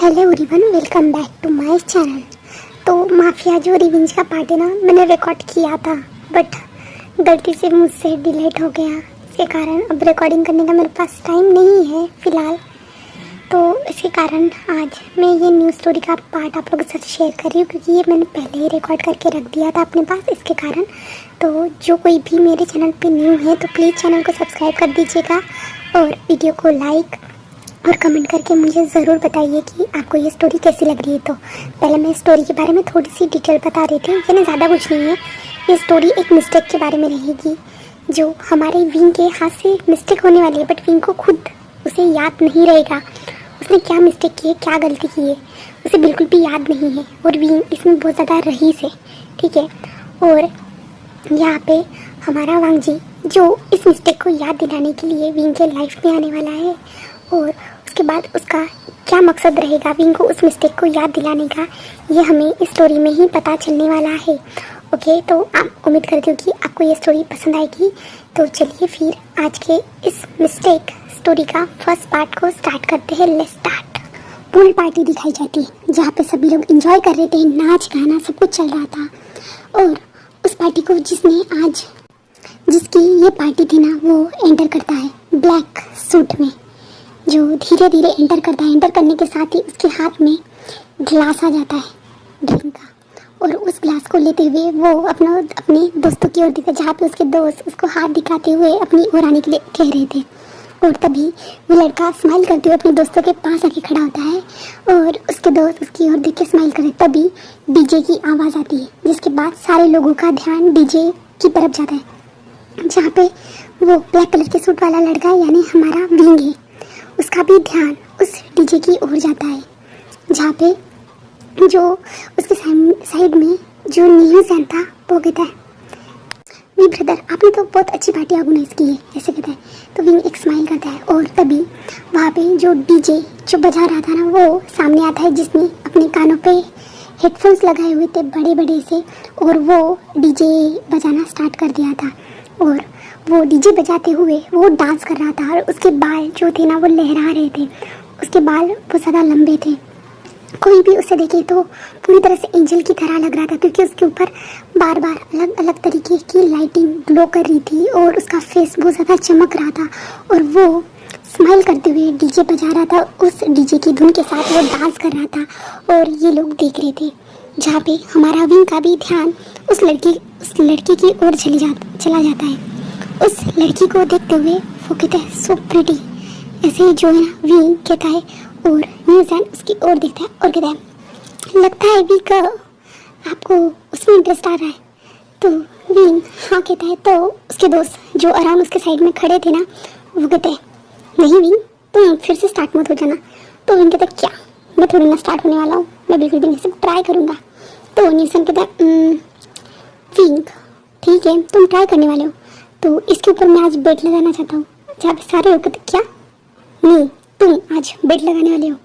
Hello everyone, welcome back to my channel. तो mafia जो revenge का पार्ट है ना, मैंने रिकॉर्ड किया था बट गलती से मुझसे डिलीट हो गया। इसके कारण अब रिकॉर्डिंग करने का मेरे पास टाइम नहीं है फ़िलहाल। तो इसके कारण आज मैं ये न्यू स्टोरी का पार्ट आप लोगों के साथ शेयर कर रही हूँ, क्योंकि ये मैंने पहले ही रिकॉर्ड करके रख दिया था अपने पास। इसके कारण तो जो कोई भी मेरे चैनल पे न्यू है तो प्लीज़ चैनल को सब्सक्राइब कर दीजिएगा और वीडियो को लाइक और कमेंट करके मुझे ज़रूर बताइए कि आपको ये स्टोरी कैसी लग रही है। तो पहले मैं स्टोरी के बारे में थोड़ी सी डिटेल बता रही थी, यानी ज़्यादा कुछ नहीं है। ये स्टोरी एक मिस्टेक के बारे में रहेगी जो हमारे विंग के हाथ से मिस्टेक होने वाली है, बट विंग को खुद उसे याद नहीं रहेगा उसने क्या मिस्टेक की है, क्या गलती की है, उसे बिल्कुल भी याद नहीं है। और विंग इसमें बहुत ज़्यादा रईस है, ठीक है। और यहाँ पे हमारा वांगजी जो इस मिस्टेक को याद दिलाने के लिए विंग के लाइफ में आने वाला है, और उसके बाद उसका क्या मकसद रहेगा विंग को उस मिस्टेक को याद दिलाने का, ये हमें इस स्टोरी में ही पता चलने वाला है। ओके, तो आप उम्मीद करती हूँ कि आपको ये स्टोरी पसंद आएगी। तो चलिए फिर आज के इस मिस्टेक स्टोरी का फर्स्ट पार्ट को स्टार्ट करते हैं। Let's start. पूल पार्टी दिखाई जाती जहाँ पे सभी लोग एंजॉय कर रहे थे, नाच गाना सब कुछ चल रहा था। और उस पार्टी को जिसकी ये पार्टी थी ना, वो एंटर करता है ब्लैक सूट में, जो धीरे धीरे एंटर करता है। एंटर करने के साथ ही उसके हाथ में ग्लास आ जाता है ड्रिंक का, और उस ग्लास को लेते हुए वो अपने दोस्तों की ओर दिखा, जहाँ पे उसके दोस्त उसको हाथ दिखाते हुए अपनी ओर आने के लिए कह रहे थे। और तभी वो लड़का स्माइल करते हुए अपने दोस्तों के पास आके खड़ा होता है, और उसके दोस्त उसकी ओर देख के स्माइल करे। तभी डीजे की आवाज़ आती है, जिसके बाद सारे लोगों का ध्यान डीजे की तरफ जाता है, जहाँ पे वो ब्लैक कलर के सूट वाला लड़का यानी हमारा विंग है, उसका भी ध्यान उस डीजे की ओर जाता है, जहाँ पे जो उसके साइड में जो न्यू सैन था वो कहता है, वी ब्रदर आपने तो बहुत अच्छी पार्टी ऑर्गेनाइज की है, ऐसे कहता है। तो विंग एक स्माइल करता है, और तभी वहाँ पे जो डीजे जो बजा रहा था ना, वो सामने आता है, जिसने अपने कानों पे हेडफोन्स लगाए हुए थे बड़े बड़े से, और वो डीजे बजाना स्टार्ट कर दिया था। और वो डीजे बजाते हुए वो डांस कर रहा था, और उसके बाल जो थे ना वो लहरा रहे थे, उसके बाल बहुत ज़्यादा लंबे थे। कोई भी उसे देखे तो पूरी तरह से एंजल की तरह लग रहा था, क्योंकि उसके ऊपर बार बार अलग अलग तरीके की लाइटिंग ग्लो कर रही थी, और उसका फेस बहुत ज़्यादा चमक रहा था, और वो स्माइल करते हुए डीजे बजा रहा था। उस डीजे की धुन के साथ वो डांस कर रहा था, और ये लोग देख रहे थे, जहाँ पे हमारा विंग का भी ध्यान उस लड़की की ओर चला जाता है। उस लड़की को देखते हुए वो कहता है, सो प्रिटी, ऐसे ही जो है ना विंग कहता है, और न्यू सैन उसकी ओर देखता है और कहता है, लगता है विंग आपको उसमें इंटरेस्ट आ रहा है। तो विंग हाँ कहता है। तो उसके दोस्त जो अराउंड उसके साइड में खड़े थे ना, वो कहते हैं, नहीं विंग तुम फिर से स्टार्ट मत हो जाना। तो विंग कहता है, क्या मैं थोड़ी ना स्टार्ट होने वाला हूँ, मैं बिल्कुल भी नहीं, सब ट्राई करूँगा। तो न्यू सैन कहता है, विंग ठीक है तुम ट्राई करने वाले हो, तो इसके ऊपर मैं आज बेट लगाना चाहता हूँ। जहाँ पे सारे लोग कहते, क्या नहीं तुम आज बेट लगाने वाले हो?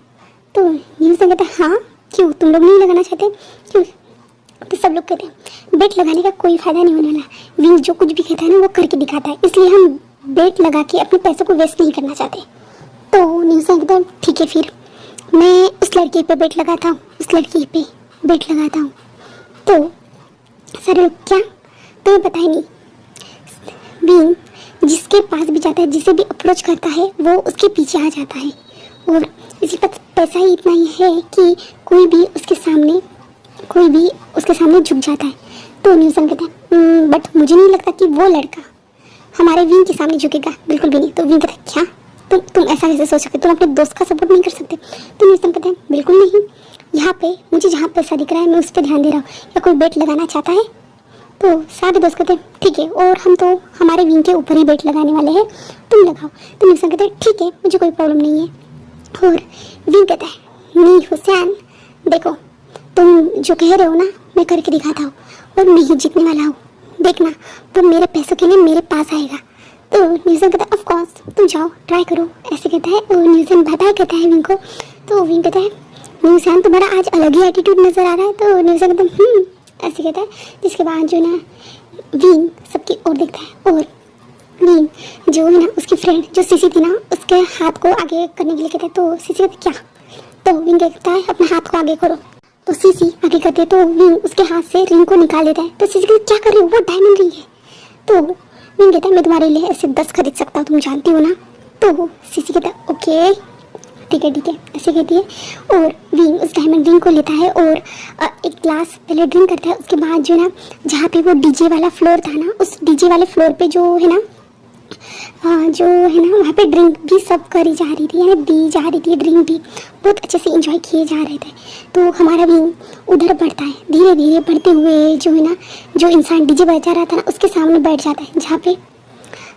तो न्यूज़ कहता है, हाँ क्यों तुम लोग नहीं लगाना चाहते, क्यों? तो सब लोग कहते हैं, बेट लगाने का कोई फ़ायदा नहीं होने वाला, विंग जो कुछ भी कहता है ना वो करके दिखाता है, इसलिए हम बेट लगा के अपने पैसों को वेस्ट नहीं करना चाहते। तो न्यूज़ कहता है, ठीक है फिर मैं उस लड़की पे बेट लगाता हूँ, उस लड़की पे बेट लगाता हूँ। तो सारे लोग, क्या तुम्हें पता ही नहीं? विंग जिसके पास भी जाता है, जिसे भी अप्रोच करता है, वो उसके पीछे आ जाता है, और इसके पास पैसा ही इतना ही है कि कोई भी उसके सामने झुक जाता है। तो न्यूज़न कहता है, बट मुझे नहीं लगता कि वो लड़का हमारे विंग के सामने झुकेगा, बिल्कुल भी नहीं। तो विंग कहता है, क्या तुम ऐसा कैसे सोच सकते, तुम अपने दोस्त का सपोर्ट नहीं कर सकते? तो न्यूज़न कहता है, बिल्कुल नहीं, यहाँ पे मुझे जहाँ पैसा दिख रहा है मैं उस पर ध्यान दे रहा हूँ, या कोई बेट लगाना चाहता है? तो सारे दोस्त कहते हैं, ठीक है, और हम तो हमारे विंग के ऊपर ही बेट लगाने वाले हैं, तुम लगाओ। तो न्यूज़न कहते हैं, ठीक है मुझे कोई प्रॉब्लम नहीं है। और विंग कहता है, नहीं हुसैन देखो, तुम जो कह रहे हो ना मैं करके दिखाता हूँ, और मैं ही जीतने वाला हूँ, देखना वो मेरे पैसों के लिए मेरे पास आएगा। तो न्यूज़न कहता है, ऑफ कोर्स तुम जाओ ट्राई करो, ऐसे कहता है। और न्यूज़न बाय बाय कहता है विंग को। तो विंग कहता है, न्यूज़न तुम्हारा आज अलग ही एटीट्यूड नज़र आ रहा है। तो न्यूज़न कहता है, ऐसे कहता है, जिसके बाद जो ना विंग सबकी ओर देखता है, और विंग जो है ना उसकी फ्रेंड जो सीसी थी ना, उसके हाथ को आगे करने के लिए कहता है। तो सीसी कहता है, क्या तो विंग कहता है अपने हाथ को आगे करो। तो सीसी आगे करते तो विंग उसके हाथ से रिंग को निकाल लेता है। तो सीसी कहती क्या कर रही हो, वो डायमंड रिंग है। तो विंग कहता है मैं तुम्हारे लिए ऐसे 10 खरीद सकता हूँ, तुम जानती हो ना। तो सीसी कहता है ओके ठीक है ऐसे कहती है। और विंग उस डायमंड रिंग को लेता है और एक ग्लास पहले ड्रिंक करता है। उसके बाद जो है ना, जहाँ पे वो डीजे वाला फ्लोर था ना, उस डीजे वाले फ्लोर पे जो है ना वहाँ पे ड्रिंक भी सब करी जा रही थी, यानी दी जा रही थी ड्रिंक भी, बहुत अच्छे से एंजॉय किए जा रहे थे। तो हमारा विंग उधर बढ़ता है, धीरे धीरे बढ़ते हुए जो है ना, जो इंसान डीजे बजा रहा था ना उसके सामने बैठ जाता है, जहाँ पे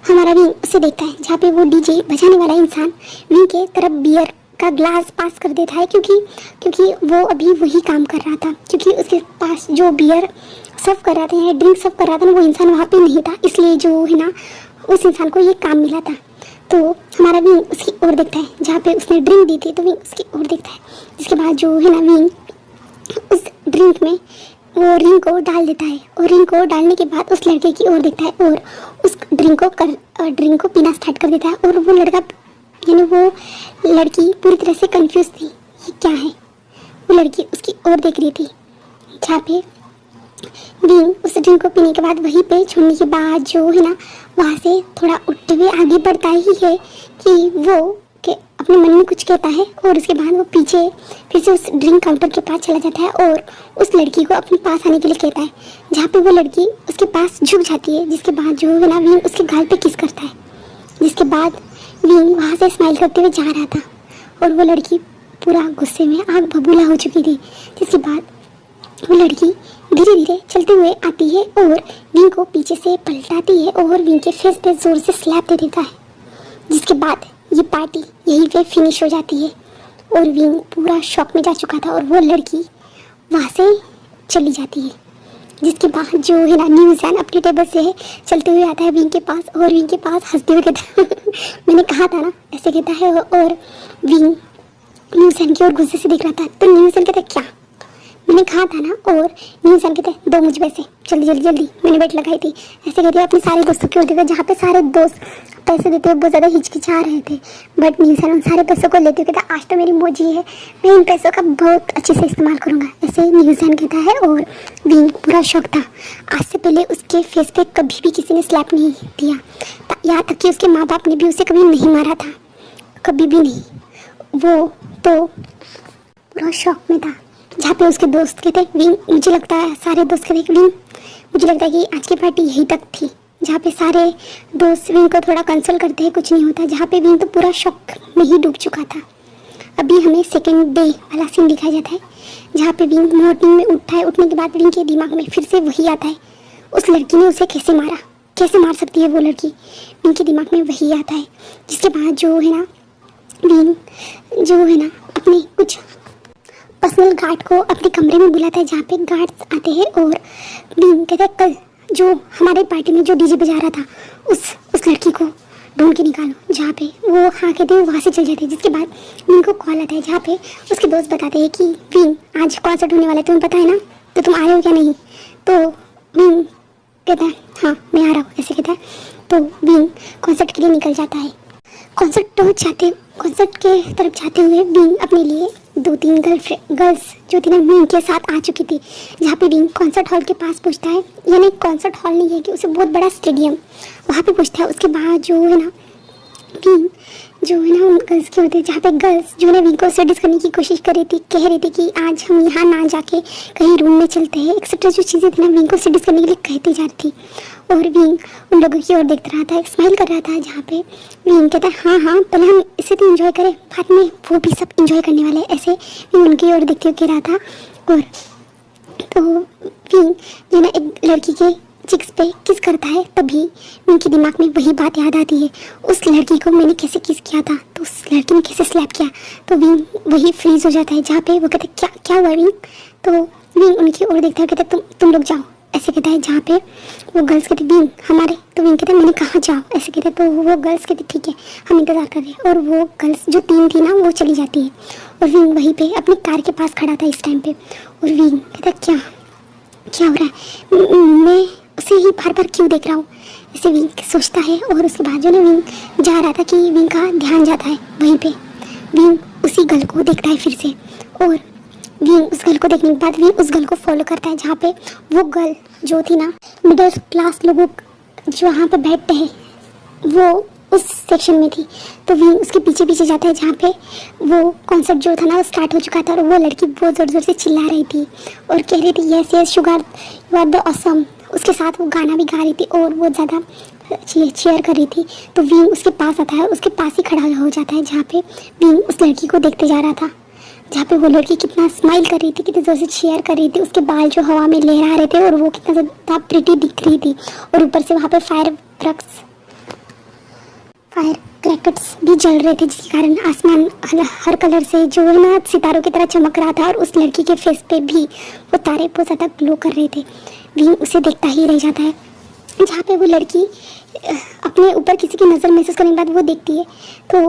हमारा विंग उसे देखता है, जहाँ पे वो डीजे बजाने वाला इंसान विंग के तरफ बियर का ग्लास पास कर देता है, क्योंकि वो अभी वही काम कर रहा था, क्योंकि उसके पास जो बियर सर्व कर रहा था, ड्रिंक सर्व कर रहा था ना, वो इंसान वहाँ पे नहीं था, इसलिए जो है ना उस इंसान को ये काम मिला था। तो हमारा विंग उसकी ओर देखता है, जहाँ पे उसने ड्रिंक दी थी, तो विंग उसकी ओर देखता है। जिसके बाद जो है ना, विंग उस ड्रिंक में वो रिंग को डाल देता है, और रिंग को डालने के बाद उस लड़के की ओर देखता है और उस ड्रिंक को पीना स्टार्ट कर देता है। और वो लड़का यानी वो लड़की पूरी तरह से कंफ्यूज थी, ये क्या है। वो लड़की उसकी ओर देख रही थी, जहाँ पे विंग उस ड्रिंक को पीने के बाद वहीं पे छोड़ने के बाद जो है ना, वहाँ से थोड़ा उठते हुए आगे बढ़ता ही है कि वो के अपने मन में कुछ कहता है, और उसके बाद वो पीछे फिर से उस ड्रिंक काउंटर के पास चला जाता है और उस लड़की को अपने पास आने के लिए कहता है, जहाँ पे वो लड़की उसके पास झुक जाती है। जिसके बाद जो है ना, विंग उसके गाल पे किस करता है। जिसके बाद विंग वहाँ से स्माइल करते हुए जा रहा था और वो लड़की पूरा गुस्से में आग बबूला हो चुकी थी। जिसके बाद वो लड़की धीरे धीरे चलते हुए आती है और विंग को पीछे से पलटाती है और विंग के फेस पे जोर से स्लैप दे देता है। जिसके बाद ये पार्टी यहीं पे फिनिश हो जाती है और विंग पूरा शॉक में जा चुका था और वो लड़की वहाँ से चली जाती है। जिसके बाद जो है ना, न्यूज़ैन अपनी टेबल से चलते हुए आता है विंग के पास और विंग के पास हंसते हुए कहता है मैंने कहा था ना, ऐसे कहता है। और विंग न्यूज़ैन की ओर गुस्से से देख रहा था। तो न्यूज़ैन कहता है क्या, मैंने कहा था ना। और न्यूज़ैन कहते हैं दो मुझ पैसे, जल्दी मैंने बेट लगाई थी। ऐसे कहते हैं अपने सारे दोस्तों की ओर देखा, जहाँ पे सारे दोस्त पैसे देते हुए बहुत ज़्यादा हिचकिचा रहे थे, बट न्यूज़ैन उन सारे पैसों को लेते हुए कहता आज तो मेरी मौजी है, मैं इन पैसों का बहुत अच्छे से इस्तेमाल करूँगा, ऐसे न्यूज़ैन कहता है। और विंग पूरा शौक था, आज से पहले उसके फेस पे कभी भी किसी ने स्लैप नहीं दिया, यहाँ तक कि उसके माँ बाप ने भी उसे कभी नहीं मारा था, कभी भी नहीं। वो तो पूरा शौक में था। जहाँ पे उसके दोस्त कहते विंग, मुझे लगता है सारे दोस्त कहते विंग, मुझे लगता है कि आज की पार्टी यहीं तक थी। जहाँ पे सारे दोस्त विंग को थोड़ा कंसोल करते हैं, कुछ नहीं होता। जहाँ पे विंग तो पूरा शॉक में ही डूब चुका था। अभी हमें सेकेंड डे वाला सीन दिखाया जाता है, जहाँ पे विंग मॉर्निंग में उठता है। उठने के बाद विंग के दिमाग में फिर से वही आता है, उस लड़की ने उसे कैसे मारा, कैसे मार सकती है वो लड़की, विंग के दिमाग में वही आता है। जिसके बाद जो है ना, विंग जो है ना अपने कुछ पर्सनल गार्ड को अपने कमरे में बुलाता है, जहाँ पे गार्ड्स आते हैं। और विंग कहता है कल जो हमारे पार्टी में जो डीजे बजा रहा था उस लड़की को ढूंढ के निकालो। जहाँ पे वो हाँ कहते हैं, वहाँ से चल जाते हैं। जिसके बाद विंग को कॉल आता है, जहाँ पे उसके दोस्त बताते हैं कि विंग आज कॉन्सर्ट होने वाला है, तुम्हें पता है ना, तो तुम आ रहे हो क्या नहीं। तो विंग कहता है हाँ मैं आ रहा हूँ, ऐसे कहता है। तो विंग कॉन्सर्ट के लिए निकल जाता है। कॉन्सर्ट के तरफ जाते हुए विंग अपने लिए 2-3 गर्ल्स जो थी ना विंग के साथ आ चुकी थी। जहाँ पे विंग कॉन्सर्ट हॉल के पास पहुँचता है, यानी कॉन्सर्ट हॉल नहीं है कि उसे बहुत बड़ा स्टेडियम, वहाँ पे पहुँचता है। उसके बाद जो है ना, विंग जो है ना उन गर्ल्स के होते हैं, जहाँ पे गर्ल्स जो है विंग को सेडिस करने की कोशिश कर रही थी, कह रही थी कि आज हम यहाँ ना जाके कहीं रूम में चलते हैं, एक्सेट्रा जो चीज़ें थी ना विंग को सेडिस करने के लिए कहती जा रही थी। और विंग उन लोगों की ओर देखता रहा था, स्माइल कर रहा था। जहाँ पे विंग कहता है हाँ पहले हम इसे तो एंजॉय करें, बाद में वो भी सब एंजॉय करने वाले हैं, ऐसे विंग उनकी ओर देखते हुए कह रहा था। और तो विंग जो ना एक लड़की के चिक्स पे किस करता है, तभी विंग के दिमाग में वही बात याद आती है, उस लड़की को मैंने कैसे किस किया था, तो उस लड़की ने कैसे स्लैप किया। तो विंग वही फ्रीज हो जाता है, जहाँ पे वो कहते क्या हुआ विंग। तो विंग उनकी ओर देखता है, कहते तुम लोग जाओ, ऐसे कहता है। जहाँ पे वो गर्ल्स कहते विंग हमारे, तो विंग कहते मैंने कहा जाओ, ऐसे कहते। तो वो गर्ल्स कहते ठीक है हम इंतज़ार कर रहे हैं। और वो गर्ल्स जो 3 थी ना वो चली जाती है और विंग वहीं पे अपनी कार के पास खड़ा था इस टाइम पे। और विंग कहता क्या हो रहा है, मैं उसे ही बार बार क्यों देख रहा हूँ, ऐसे विंग सोचता है। और उसके बाद जो ना विंग जा रहा था कि विंग का ध्यान जाता है वहीं पे विंग उसी गर्ल को देखता है फिर से, और विंग उस गर्ल को देखने के बाद विंग उस गर्ल को फॉलो करता है जहाँ पे वो गर्ल जो थी ना मिडिल क्लास लोगों जो वहाँ पे बैठते हैं वो उस सेक्शन में थी। तो विंग उसके पीछे पीछे जाता है जहाँ पे वो कॉन्सर्ट जो था ना वो स्टार्ट हो चुका था, और वो लड़की बहुत ज़ोर ज़ोर से चिल्ला रही थी और कह रही थी yes yes sugar you are the awesome. उसके साथ वो गाना भी गा रही थी और बहुत ज़्यादा चीयर कर रही थी। तो विंग उसके पास आता है और उसके पास ही खड़ा हो जाता है जहाँ पे विंग उस लड़की को देखते जा रहा था, जहाँ पे वो लड़की कितना स्माइल कर रही थी, कितनी ज़ोर से चीयर कर रही थी, उसके बाल जो हवा में लहरा रहे थे और वो कितना ज़्यादा प्रिटी दिख रही थी, और ऊपर से वहाँ पे फायर क्रैकर्स भी जल रहे थे जिसके कारण आसमान हर कलर से जो है ना सितारों की तरह चमक रहा था, और उस लड़की के फेस पे भी वो तारे बहुत ज़्यादा ग्लो कर रहे थे। विंग उसे देखता ही रह जाता है जहाँ पे वो लड़की अपने ऊपर किसी की नज़र महसूस करने के बाद वो देखती है, तो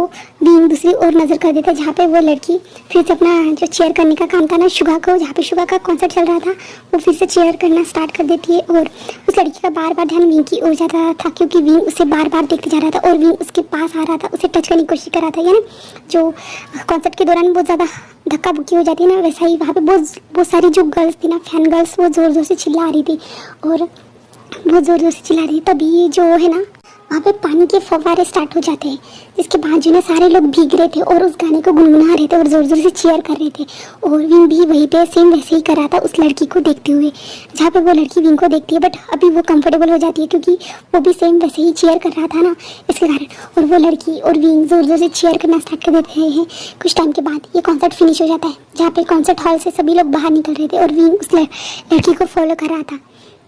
विंग दूसरी ओर नज़र कर देता है जहाँ पे वो लड़की फिर से अपना जो चेयर करने का काम था ना शुगा को, जहाँ पे शुगा का कॉन्सर्ट चल रहा था वो फिर से चेयर करना स्टार्ट कर देती है, और उस लड़की का बार बार ध्यान विंग की ओर जाता था क्योंकि विंग उसे बार बार देखते जा रहा था और विंग उसके पास आ रहा था, उसे टच करने की कोशिश कर रहा था। यानी जो कॉन्सर्ट के दौरान बहुत ज़्यादा धक्का बुक्की हो जाती है ना, वैसा ही वहाँ पे बहुत सारी जो गर्ल्स थी ना फैन गर्ल्स वो ज़ोर ज़ोर से चिल्ला रही थी और बहुत ज़ोर ज़ोर से चिल्ला रही। तभी जो है ना वहाँ पे पानी के फव्वारे स्टार्ट हो जाते हैं जिसके बाद जो ना सारे लोग भीग रहे थे और उस गाने को गुनगुना रहे थे और ज़ोर ज़ोर से चीयर कर रहे थे, और विंग भी वहीं पे सेम वैसे ही कर रहा था उस लड़की को देखते हुए जहाँ पे वो लड़की विंग को देखती है, बट अभी वो कंफर्टेबल हो जाती है क्योंकि वो भी सेम वैसे ही चीयर कर रहा था ना इसके कारण, और वो लड़की और विंग ज़ोर ज़ोर से चीयर करना स्टार्ट कर देते हैं। कुछ टाइम के बाद ये कॉन्सर्ट फिनिश हो जाता है जहाँ पे कॉन्सर्ट हॉल से सभी लोग बाहर निकल रहे थे और विंग उस लड़की को फॉलो कर रहा था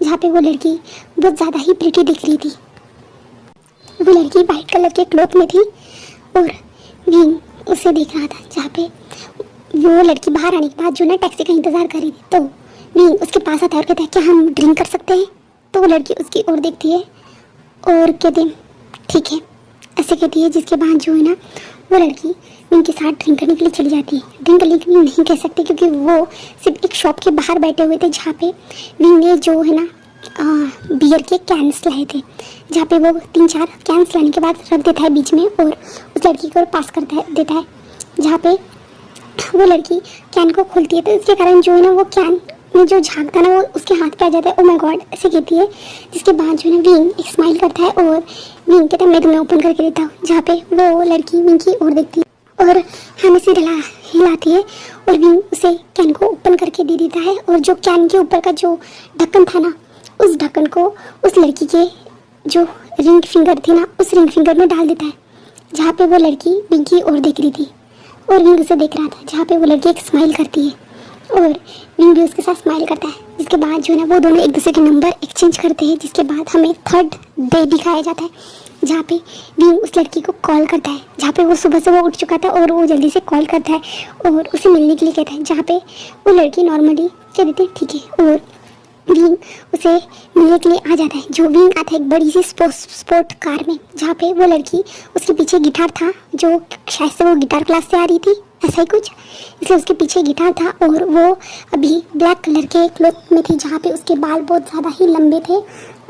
जहाँ पे वो लड़की बहुत ज़्यादा ही प्रिटी दिख रही थी। वो लड़की वाइट कलर के क्लॉथ में थी और विंग उसे देख रहा था जहाँ पे वो लड़की बाहर आने के बाद जो ना टैक्सी का इंतज़ार कर रही थी, तो विंग उसके पास आता है और कहता है क्या हम ड्रिंक कर सकते हैं। तो वो लड़की उसकी ओर देखती है और कहते हैं ठीक है ऐसे कहती है, जिसके बाद जो है ना वो लड़की विंग के साथ ड्रिंक करने के लिए चली जाती है। ड्रिंक करने के लिए नहीं कह सकते क्योंकि वो सिर्फ एक शॉप के बाहर बैठे हुए थे जहाँ पे विंग ने जो है ना बियर के कैंस लाए थे, जहाँ पे वो 3-4 कैंस लाने के बाद रख देता है बीच में और उस लड़की को पास कर देता है, जहाँ पे वो लड़की कैन को खोलती है तो इसके कारण जो है ना वो कैन में जो झाग था ना वो उसके हाथ पे आ जाता है। ओ माय गॉड ऐसे कहती है, जिसके बाद जो है ना विंग एक स्माइल करता है और विंग कहता है मैं तुम्हें ओपन करके देता हूँ, जहाँ पे वो लड़की विंग की ओर देखती है और हमें से हिलाती है और विंग उसे कैन को ओपन करके दे देता है, और जो कैन के ऊपर का जो ढक्कन था ना उस ढक्कन को उस लड़की के जो रिंग फिंगर थी ना उस रिंग फिंगर में डाल देता है, जहाँ पे वो लड़की विंग की ओर देख रही थी और विंग उसे देख रहा था, जहाँ पे वो लड़की एक स्माइल करती है और विंग भी उसके साथ स्माइल करता है। जिसके बाद जो है ना वो दोनों एक दूसरे के नंबर एक्सचेंज करते हैं, जिसके बाद हमें थर्ड डे दिखाया जाता है जहाँ पे विंग उस लड़की को कॉल करता है, जहाँ पे वो सुबह से वो उठ चुका था और वो जल्दी से कॉल करता है और उसे मिलने के लिए कहता है, जहाँ पे वो लड़की नॉर्मली कह देते हैं ठीक है, और विंग उसे मिलने के लिए आ जाता है। जो विंग आता है एक बड़ी सी स्पोर्ट कार में, जहाँ पे वो लड़की उसके पीछे गिटार था, जो शायद से वो गिटार क्लास से आ रही थी ऐसा ही कुछ, इसलिए उसके पीछे गिटार था और वो अभी ब्लैक कलर के क्लॉथ में थी, जहाँ पे उसके बाल बहुत ज़्यादा ही लंबे थे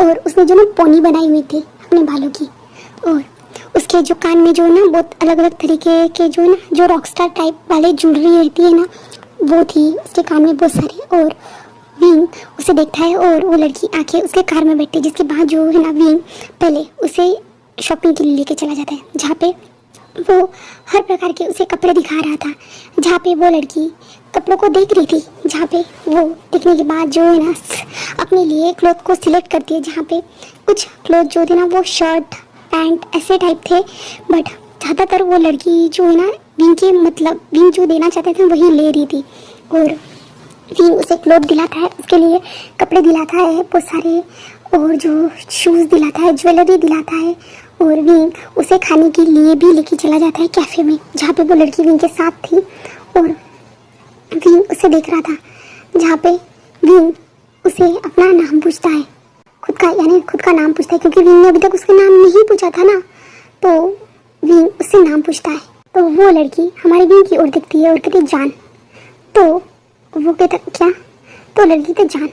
और उसने जो ना पोनी बनाई हुई थी अपने बालों की, और उसके जो कान में जो ना बहुत अलग अलग तरीके के जो ना जो रॉकस्टार टाइप वाले ज्वेलरी रहती है ना वो थी उसके कान में बहुत सारी, और विंग उसे देखता है और वो लड़की आके उसके कार में बैठती है, जिसके बाद जो है ना विंग पहले उसे शॉपिंग के लिए लेके चला जाता है, जहाँ पे वो हर प्रकार के उसे कपड़े दिखा रहा था, जहाँ पे वो लड़की कपड़ों को देख रही थी, जहाँ पे वो देखने के बाद जो है ना अपने लिए क्लॉथ को सिलेक्ट करती है, जहाँ पे कुछ क्लॉथ जो थे ना वो शर्ट पैंट ऐसे टाइप थे, बट ज़्यादातर वो लड़की जो है ना विंग के मतलब विंग जो देना चाहते थे वही ले रही थी, और विंग उसे क्लॉथ दिलाता है, उसके लिए कपड़े दिलाता है बहुत सारे और जो शूज़ दिलाता है, ज्वेलरी दिलाता है, और विंग उसे खाने के लिए भी लेके चला जाता है कैफ़े में, जहाँ पे वो लड़की विंग के साथ थी और विंग उसे देख रहा था, जहाँ पे विंग उसे अपना नाम पूछता है, खुद का नाम पूछता है क्योंकि विंग ने अभी तक उसका नाम नहीं पूछा था ना, तो विंग उससे नाम पूछता है। तो वो लड़की हमारी विंग की ओर दिखती है और कहती जान, तो वो कहता क्या, तो लड़की कहती जान,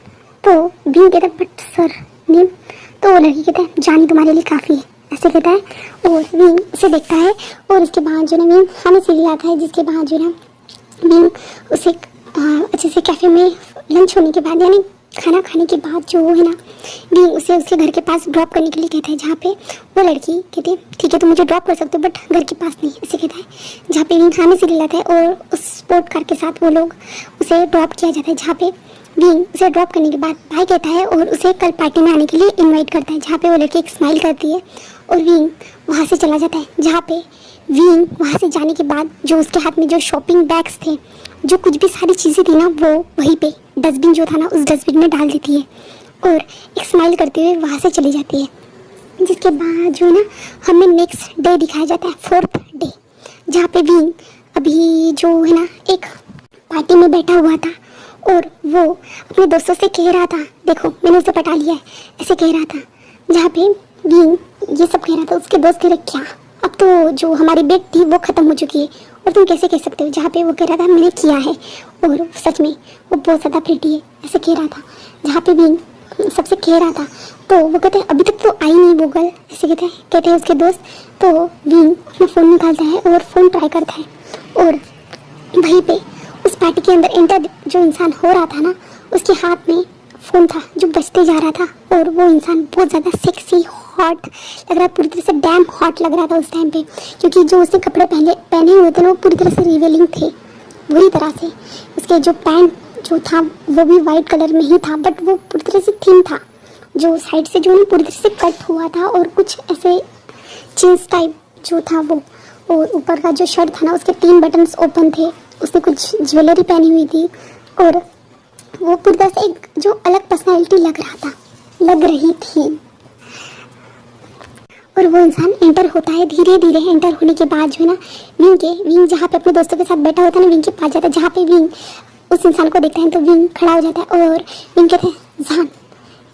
तो विंग कहता बट सर नेम, तो वो लड़की कहता है जान तुम्हारे लिए काफ़ी है, ऐसे कहता है। और विंग उसे देखता है और उसके बाद जो ना विंग खाने से ले आता है, जिसके बाद जो ना विंग उसे अच्छे से कैफ़े में लंच होने के बाद यानी खाना खाने के बाद जो है ना विंग उसे उसके घर के पास ड्रॉप करने के लिए कहता है, जहाँ पे वो लड़की कहती है ठीक है तुम मुझे ड्रॉप कर सकते हो बट घर के पास नहीं, ऐसे कहता है। जहाँ पे विंग खाने से ले जाता है और उस स्पोर्ट कार के साथ वो लोग उसे ड्रॉप किया जाता है, जहाँ पे विंग उसे ड्रॉप करने के बाद बाय कहता है और उसे कल पार्टी में आने के लिए इन्वाइट करता है, जहाँ पे वो लड़की एक स्माइल करती है और विंग वहाँ से चला जाता है। जहाँ पे विंग वहाँ से जाने के बाद जो उसके हाथ में जो शॉपिंग बैग्स थे, जो कुछ भी सारी चीज़ें थी ना, वो वहीं पे डस्टबिन जो था ना उस डस्टबिन में डाल देती है और एक स्माइल करते हुए वहाँ से चली जाती है। जिसके बाद जो है ना हमें नेक्स्ट डे दिखाया जाता है, 4th डे, जहाँ पे विंग अभी जो है ना एक पार्टी में बैठा हुआ था और वो अपने दोस्तों से कह रहा था देखो मैंने उसे पटा लिया है, ऐसे कह रहा था। जहाँ पे विंग ये सब कह रहा था, उसके दोस्त कह रहे क्या अब तो जो हमारी बेट थी वो ख़त्म हो चुकी है और तुम कैसे कह सकते हो। जहाँ पे वो कह रहा था मैंने किया है और सच में वो बहुत ज़्यादा प्रिटी है, ऐसे कह रहा था। जहाँ पे विंग सबसे कह रहा था तो वो कहते हैं अभी तक तो आई नहीं वो गर्ल, ऐसे कहते हैं उसके दोस्त। तो विंग अपना फ़ोन निकालता है और फ़ोन ट्राई करता है और वहीं पे उस पार्टी के अंदर एंटर जो इंसान हो रहा था ना उसके हाथ में फ़ोन था जो बजते जा रहा था और वो इंसान बहुत ज़्यादा सेक्सी हॉट लग रहा, पूरी तरह से डैम हॉट लग रहा था उस टाइम पे, क्योंकि जो उसने कपड़े पहने हुए थे ना वो पूरी तरह से रिवेलिंग थे बुरी तरह से। उसके जो पैंट जो था वो भी वाइट कलर में ही था बट वो पूरी तरह से थिन था, जो साइड से जो ना पूरी तरह से कट हुआ था और कुछ ऐसे जींस टाइप जो था वो, और ऊपर का जो शर्ट था ना उसके 3 बटन्स ओपन थे, उसने कुछ ज्वेलरी पहनी हुई थी और वो पूरी तरह से एक जो अलग पर्सनैलिटी लग रही थी। और वो इंसान एंटर होता है, धीरे धीरे एंटर होने के बाद जो है ना विंग जहाँ पे अपने दोस्तों के साथ बैठा होता है ना विंग के पास जाता है। जहाँ पे विंग उस इंसान को देखता है तो विंग खड़ा हो जाता है और विंग कहते हैं जान,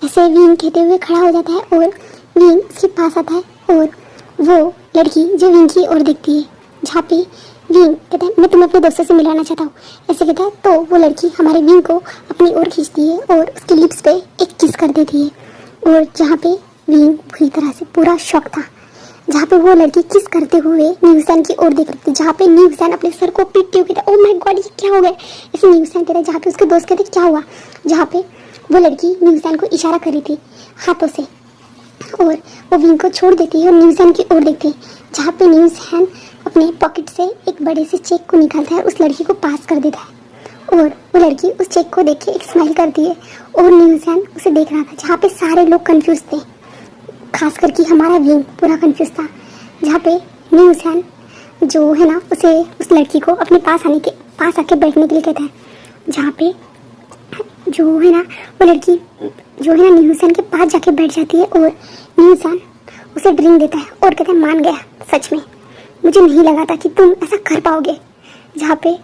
ऐसे विंग कहते हुए खड़ा हो जाता है और विंग उसके पास आता है और वो लड़की जो विंग की ओर देखती है, जहाँ पे विंग कहता है मैं तुम्हें अपने दोस्तों से मिलाना चाहता हूँ, ऐसे कहता है। तो वो लड़की हमारे विंग को अपनी ओर खींचती है और उसके लिप्स पे एक किस कर देती है और जहाँ पे विंग बुरी तरह से पूरा शॉक था। जहाँ पे वो लड़की किस करते हुए न्यूज़ैन की ओर देख रही थी, जहाँ पे न्यूज़ैन अपने सर को पीटते हुए कहता ओ माय गॉड ये क्या हो गया, ऐसे न्यूज़ैन कहता है। जहाँ पे उसके दोस्त कहते क्या हुआ, जहाँ पे वो लड़की न्यूज़ैन को इशारा कर रही थी हाथों से और वो विंग को छोड़ देती है और न्यूज़ैन की ओर देखती है। जहाँ पे न्यूज़ैन अपने पॉकेट से एक बड़े से चेक को निकालता है और उस लड़की को पास कर देता है और वो लड़की उस चेक को देख के एक स्माइल करती है और न्यूज़ैन उसे देख रहा था। जहाँ पे सारे लोग कंफ्यूज थे, खास करके हमारा विंग पूरा कंफ्यूज था। जहाँ पे न्यूज़ैन जो है ना उसे उस लड़की को अपने पास आके बैठने के लिए कहता है। जहाँ पे जो है ना वो लड़की जो है ना न्यूज़ैन के पास जाके बैठ जाती है और न्यूज़ैन उसे ड्रिंक देता है और कहता है मान गया, सच में मुझे नहीं लगा था कि तुम ऐसा कर पाओगे। जहाँ पे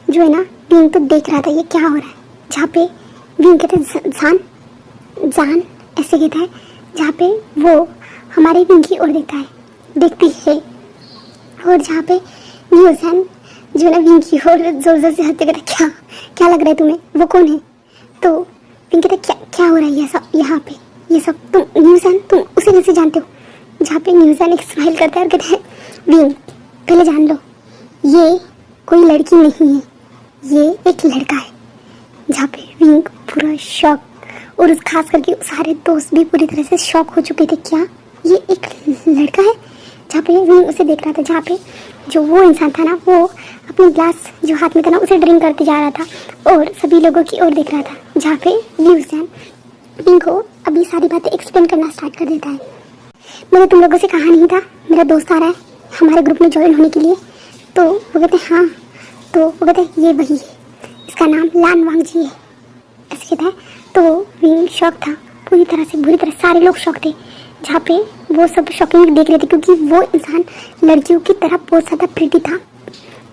जो है ना विंग तो देख रहा था ये क्या हो रहा है। जहाँ पे विंग कहता है जान ऐसे कहता है। जहाँ पे वो हमारे विंग की ओर देखती है और जहाँ पे न्यूज़ैन जो ना विंग की ओर जोर जोर से हंसते कहता क्या लग रहा है तुम्हें, वो कौन है। तो विंग कहता क्या हो रहा है ये सब यहाँ पे, ये सब तुम न्यूज़ैन तुम उसे कैसे जानते हो। जहाँ पे न्यूज़ैन एक स्माइल करता है और कहता है विंग पहले जान लो ये कोई लड़की नहीं है, ये एक लड़का है। जहाँ पे विंग पूरा शॉक और उस खास करके सारे दोस्त भी पूरी तरह से शॉक हो चुके थे, क्या ये एक लड़का है। जहाँ पे विंग उसे देख रहा था। जहाँ पे जो वो इंसान था ना वो अपनी ग्लास जो हाथ में था ना उसे ड्रिंक करते जा रहा था और सभी लोगों की ओर देख रहा था। जहाँ पे न्यूज़ैन विंग को अभी सारी बातें एक्सप्लेन करना स्टार्ट कर देता है। मैंने तुम लोगों से कहा नहीं था मेरा दोस्त आ रहा है हमारे ग्रुप में ज्वाइन होने के लिए। तो वो कहते हैं हाँ, तो वो कहते हैं ये वही है, इसका नाम लान वांग जी है, ऐसे कहता है। तो विंग शॉक था पूरी तरह से, बुरी तरह सारे लोग शॉक थे। जहाँ पे वो सब शॉकिंग देख रहे थे क्योंकि वो इंसान लड़कियों की तरह बहुत ज़्यादा प्रिटी था।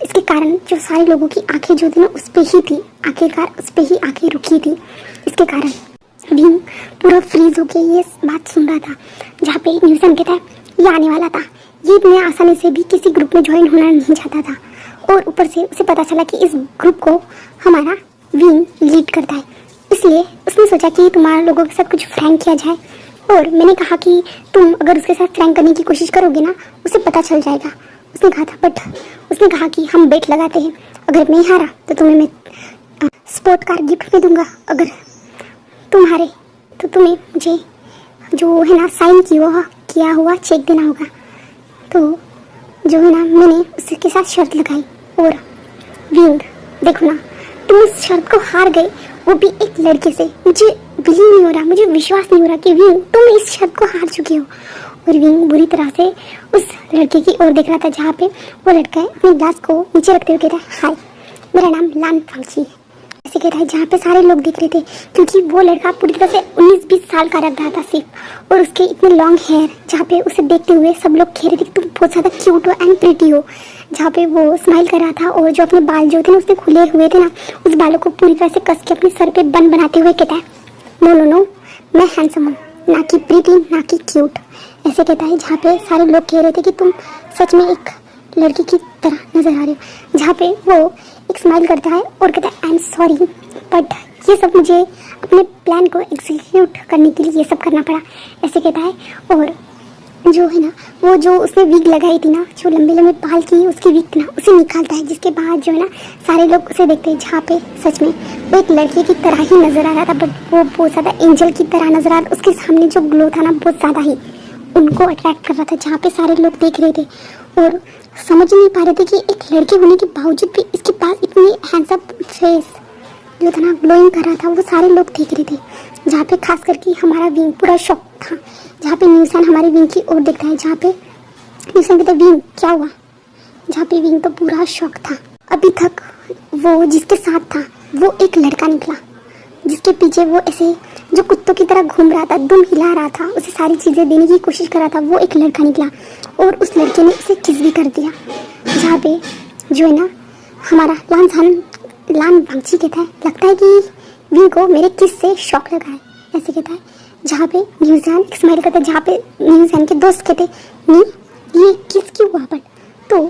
इसके कारण जो सारे लोगों की आंखें जो थी ना उस पर ही थी, आखिरकार उस पर ही आंखें रुकी थी। इसके कारण विंग पूरा फ्रीज होके ये बात सुन रहा था। जहाँ पे न्यूज़ैन कहता है ये आने वाला था, ये इतने आसानी से भी किसी ग्रुप में ज्वाइन होना नहीं चाहता था और ऊपर से उसे पता चला कि इस ग्रुप को हमारा विंग लीड करता है, इसलिए उसने सोचा कि तुम्हारे लोगों के साथ कुछ फ्रैंक किया जाए और मैंने कहा कि तुम अगर उसके साथ प्रैंक करने की कोशिश करोगे ना, उसे पता चल जाएगा। उसने कहा था, बट उसने कहा कि हम बेट लगाते हैं, अगर मैं हारा तो तुम्हें मैं स्पोर्ट कार गिफ्ट में दूंगा, अगर तुम हारे तो तुम्हें मुझे जो है ना साइन किया हुआ चेक देना होगा। तो जो है ना मैंने उसके साथ शर्त लगाई। और विंग देखो ना, तुम उस शर्त को हार गए, वो भी एक लड़के से। मुझे बिलीव नहीं हो रहा, मुझे विश्वास नहीं हो रहा कि विंग तुम इस शर्त को हार चुके हो। और विंग बुरी तरह से उस लड़के की ओर देख रहा था जहाँ पे वो लड़का अपने ग्लास को नीचे रखते हुए कहता है, हाय मेरा नाम लान फांगची है, ऐसे कहता है, जहाँ पे सारे लोग देख रहे थे क्योंकि वो लड़का पूरी तरह से 19-20 साल का लग रहा था सिर्फ। और उसके इतने लॉन्ग हेयर, जहाँ पे उसे देखते हुए सब लोग कह रहे थे कि तुम बहुत ज़्यादा क्यूट हो एंड प्रिटी हो। जहाँ पे वो स्माइल कर रहा था और जो अपने बाल जो थे ना उसने खुले हुए थे ना, उस बालों को पूरी तरह से कस के अपने सर पे बन बनाते हुए कहता है, नो नो नो, मैं हैंडसम हूँ, ना कि प्रिटी ना कि क्यूट, ऐसे कहता है। जहाँ पे सारे लोग कह रहे थे कि तुम सच में एक लड़की की तरह नजर आ रहे हो। जहाँ पे वो एक स्माइल करता है और कहता है, आई एम सॉरी बट ये सब मुझे अपने प्लान को एग्जीक्यूट करने के लिए ये सब करना पड़ा, ऐसे कहता है। और जो है ना वो जो उसने विग लगाई थी ना, जो लंबे लंबे बाल की उसकी विग ना, उसे निकालता है, जिसके बाद जो है ना सारे लोग उसे देखते हैं। जहाँ पे सच में वो एक लड़के की तरह ही नजर आ रहा था, बट वो बहुत ज़्यादा एंजल की तरह नजर आ रहा था। उसके सामने जो ग्लो था ना बहुत ज़्यादा ही उनको अट्रैक्ट कर रहा था। जहाँ पे सारे लोग देख रहे थे और समझ नहीं पा रहे थे कि एक लड़के होने के बावजूद भी इसके पास इतनी हैंडसम फेस जो था ना ग्लोइंग कर रहा था, वो सारे लोग देख रहे थे। जहाँ पे खास करके हमारा विंग पूरा शॉक था। जहाँ पे न्यूसन हमारे विंग की ओर देखता है, जहाँ पे न्यूसन कहता है, विंग क्या हुआ? जहाँ पे विंग तो पूरा शॉक था। अभी तक वो जिसके साथ था वो एक लड़का निकला, जिसके पीछे वो ऐसे जो कुत्तों की तरह घूम रहा था, दुम हिला रहा था, उसे सारी चीज़ें देने की कोशिश कर रहा था, वो एक लड़का निकला और उस लड़के ने उसे किस भी कर दिया। जहाँ पे जो है ना हमारा लान वांगची कहता है, लगता है कि विंग को मेरे किस से शौक लगा है, ऐसे कहता है। जहाँ पे न्यूजैन स्माइल करता है, जहाँ पे न्यूजैन के दोस्त कहते नहीं ये किस क्यों हुआ, बट तो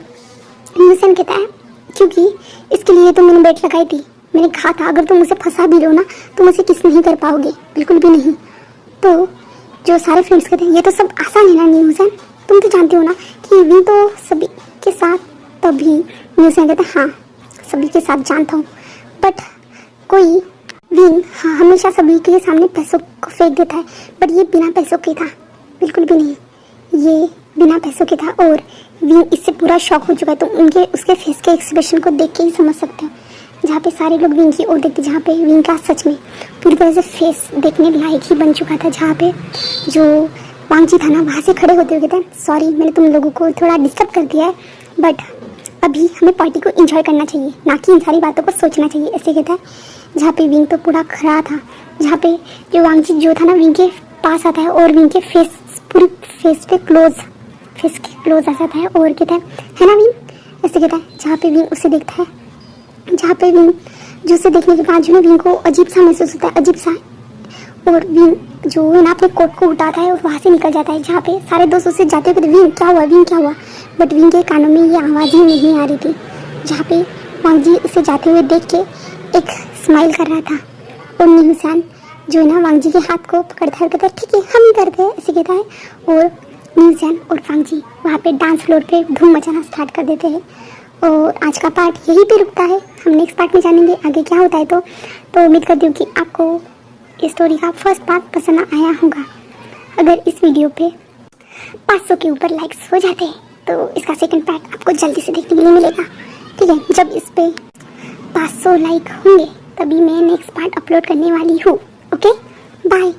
न्यूजैन कहता है क्योंकि इसके लिए तो मैंने बेट लगाई थी, मैंने कहा था अगर तुम उसे फंसा भी लो ना तुम उसे किस नहीं कर पाओगे, बिल्कुल भी नहीं। तो जो सारे फ्रेंड्स कहते हैं ये तो सब आसान है ना न्यूजैन, तुम तो जानते हो ना कि विंग तो सभी के साथ, तभी न्यूजैन कहता है हाँ सभी के साथ जानता हूँ, बट कोई विंग हाँ हमेशा सभी के सामने पैसों को फेंक देता है, बट ये बिना पैसों के था, बिल्कुल भी नहीं, ये बिना पैसों के था। और विंग इससे पूरा शॉक हो चुका है, तो उनके उसके फेस के एक्सप्रेशन को देख के ही समझ सकते हो। जहाँ पे सारे लोग विंग की ओर देखते, जहाँ पे विंग का सच में पूरी तरह से फेस देखने लायक ही बन चुका था। जहाँ पे जो वांगची था ना वहाँ से खड़े होते हुए कहते हैं, सॉरी मैंने तुम लोगों को थोड़ा डिस्टर्ब कर दिया है, बट अभी हमें पार्टी को एंजॉय करना चाहिए, ना कि इन सारी बातों को सोचना चाहिए, ऐसे कहता है। जहाँ पे विंग तो पूरा खड़ा था, जहाँ पे जो वांगची जो था ना विंग के पास आता है और विंग के पूरी फेस पे फेस के क्लोज आ जाता है और कहता है ना विंग, ऐसे कहता है। जहाँ पे विंग उसे देखता है, जहाँ पे विंग जो उसे देखने के बाद जो है विंग को अजीब सा महसूस होता है, अजीब सा, और विंग जो है ना अपने कोट को उठाता है और वहाँ से निकल जाता है। जहाँ पे सारे दोस्त उसे जाते हुए विंग क्या हुआ, विंग क्या हुआ, बट विंग के कानों में ये आवाज़ ही नहीं आ रही थी। जहाँ पे वांगजी उसे जाते हुए देख के एक स्माइल कर रहा था और न्यूसान जो है ना वांगजी के हाथ को पकड़ता है, कहता है ठीक है हम ही करते हैं, ऐसे कहता है। और न्यूसान और वांगजी वहाँ पे डांस फ्लोर पे धूम मचाना स्टार्ट कर देते हैं। और आज का पार्ट यहीं पे रुकता है, हम नेक्स्ट पार्ट में जानेंगे आगे क्या होता है। तो उम्मीद करती हूँ कि आपको इस स्टोरी का फर्स्ट पार्ट पसंद आया होगा। अगर इस वीडियो पे 500 के ऊपर लाइक्स हो जाते हैं तो इसका सेकंड पार्ट आपको जल्दी से देखने के लिए मिलेगा, ठीक है। जब इस पे 500 लाइक होंगे तभी मैं नेक्स्ट पार्ट अपलोड करने वाली हूँ। Okay bye.